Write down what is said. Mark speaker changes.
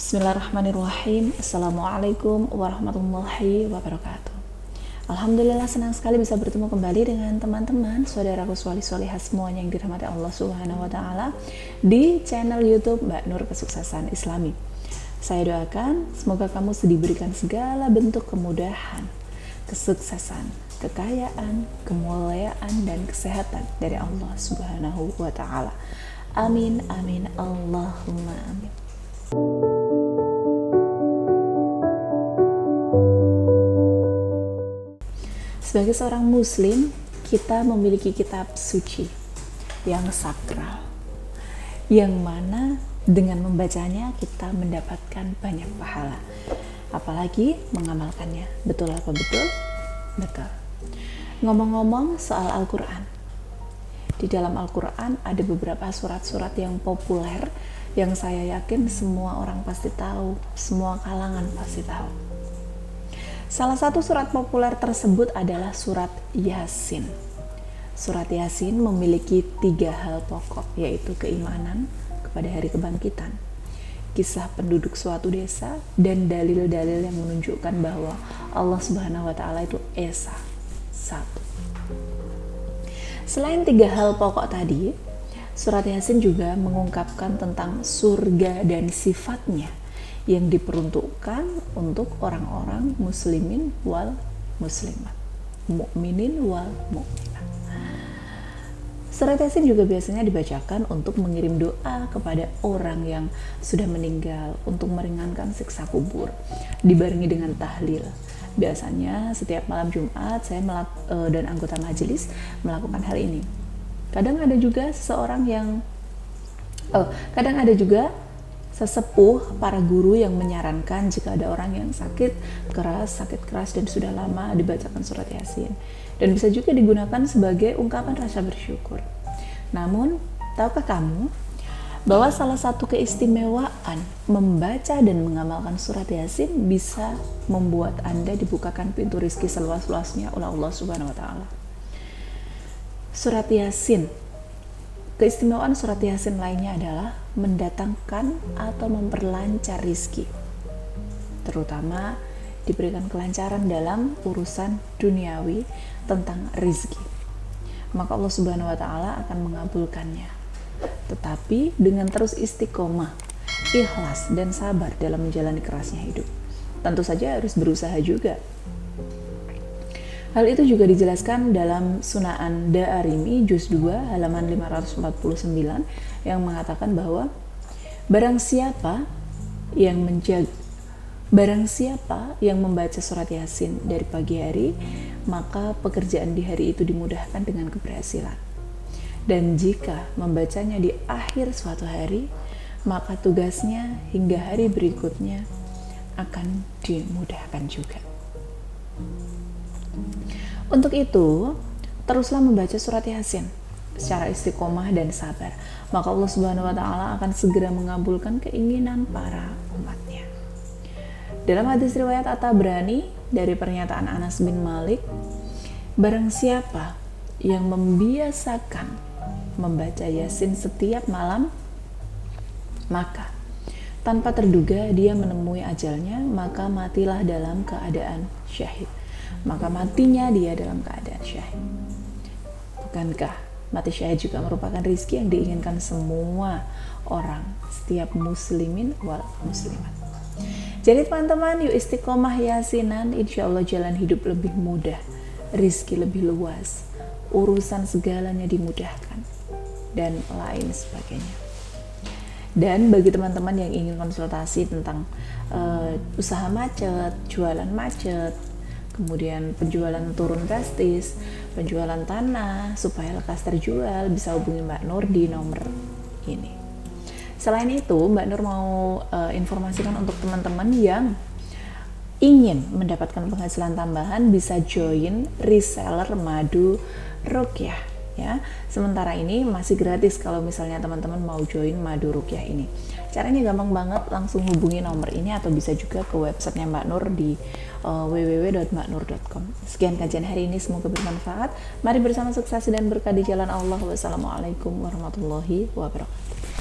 Speaker 1: Bismillahirrahmanirrahim. Assalamualaikum warahmatullahi wabarakatuh. Alhamdulillah, senang sekali bisa bertemu kembali dengan teman-teman, saudaraku sholih-sholihah semuanya yang dirahmati Allah Subhanahu wa taala di channel YouTube Mbak Nur Kesuksesan Islami. Saya doakan semoga kamu diberikan segala bentuk kemudahan, kesuksesan, kekayaan, kemuliaan dan kesehatan dari Allah Subhanahu wa taala. Amin amin Allahumma amin. Sebagai seorang muslim, kita memiliki kitab suci yang sakral, yang mana dengan membacanya kita mendapatkan banyak pahala, apalagi mengamalkannya. Betul apa betul? Betul. Ngomong-ngomong soal Al-Quran, di dalam Al-Quran ada beberapa surat-surat yang populer yang saya yakin semua orang pasti tahu, semua kalangan pasti tahu. Salah satu surat populer tersebut adalah surat Yasin. Surat Yasin memiliki 3 hal pokok, yaitu keimanan kepada hari kebangkitan, kisah penduduk suatu desa, dan dalil-dalil yang menunjukkan bahwa Allah Subhanahu wa taala itu esa, satu. Selain 3 hal pokok tadi, surat Yasin juga mengungkapkan tentang surga dan sifatnya yang diperuntukkan untuk orang-orang muslimin wal muslimat, mukminin wal mukminat. Surat Yasin juga biasanya dibacakan untuk mengirim doa kepada orang yang sudah meninggal, untuk meringankan siksa kubur, dibarengi dengan tahlil. Biasanya setiap malam Jumat saya dan anggota majelis melakukan hal ini. Kadang ada juga sesepuh para guru yang menyarankan jika ada orang yang sakit keras dan sudah lama dibacakan surat Yasin, dan bisa juga digunakan sebagai ungkapan rasa bersyukur. Namun, tahukah kamu bahwa salah satu keistimewaan membaca dan mengamalkan surat Yasin bisa membuat Anda dibukakan pintu rezeki seluas-luasnya oleh Allah Subhanahu wa taala. Surat Yasin, keistimewaan surat Yasin lainnya adalah mendatangkan atau memperlancar rizki, terutama diberikan kelancaran dalam urusan duniawi tentang rizki. Maka Allah Subhanahu wa taala akan mengabulkannya, tetapi dengan terus istiqomah, ikhlas dan sabar dalam menjalani kerasnya hidup. Tentu saja harus berusaha juga. Hal itu juga dijelaskan dalam Sunaan Darimi juz 2 halaman 549 yang mengatakan bahwa barang siapa yang membaca surat Yasin dari pagi hari, maka pekerjaan di hari itu dimudahkan dengan keberhasilan. Dan jika membacanya di akhir suatu hari, maka tugasnya hingga hari berikutnya akan dimudahkan juga. Untuk itu, teruslah membaca surat Yasin secara istiqomah dan sabar, maka Allah Subhanahu wa taala akan segera mengabulkan keinginan para umatnya. Dalam hadis riwayat At-Tabrani dari pernyataan Anas bin Malik, barang siapa yang membiasakan membaca Yasin setiap malam, maka tanpa terduga dia menemui ajalnya, maka matilah dalam keadaan syahid. Maka matinya dia dalam keadaan syahid. Bukankah mati syahid juga merupakan rizki yang diinginkan semua orang, setiap muslimin wal muslimat. Jadi teman-teman, yuk istiqomah yasinan, insya Allah jalan hidup lebih mudah, rizki lebih luas, urusan segalanya dimudahkan, dan lain sebagainya. Dan bagi teman-teman yang ingin konsultasi tentang usaha macet, jualan macet, kemudian penjualan turun drastis, penjualan tanah supaya lekas terjual, bisa hubungi Mbak Nur di nomor ini. Selain itu, Mbak Nur mau informasikan untuk teman-teman yang ingin mendapatkan penghasilan tambahan, bisa join reseller madu ruqyah ya. Sementara ini masih gratis kalau misalnya teman-teman mau join madu ruqyah ini. Caranya gampang banget, langsung hubungi nomor ini atau bisa juga ke websitenya Mbak Nur di www.mbaknur.com. Sekian kajian hari ini, semoga bermanfaat. Mari bersama sukses dan berkah di jalan Allah. Wassalamualaikum warahmatullahi wabarakatuh.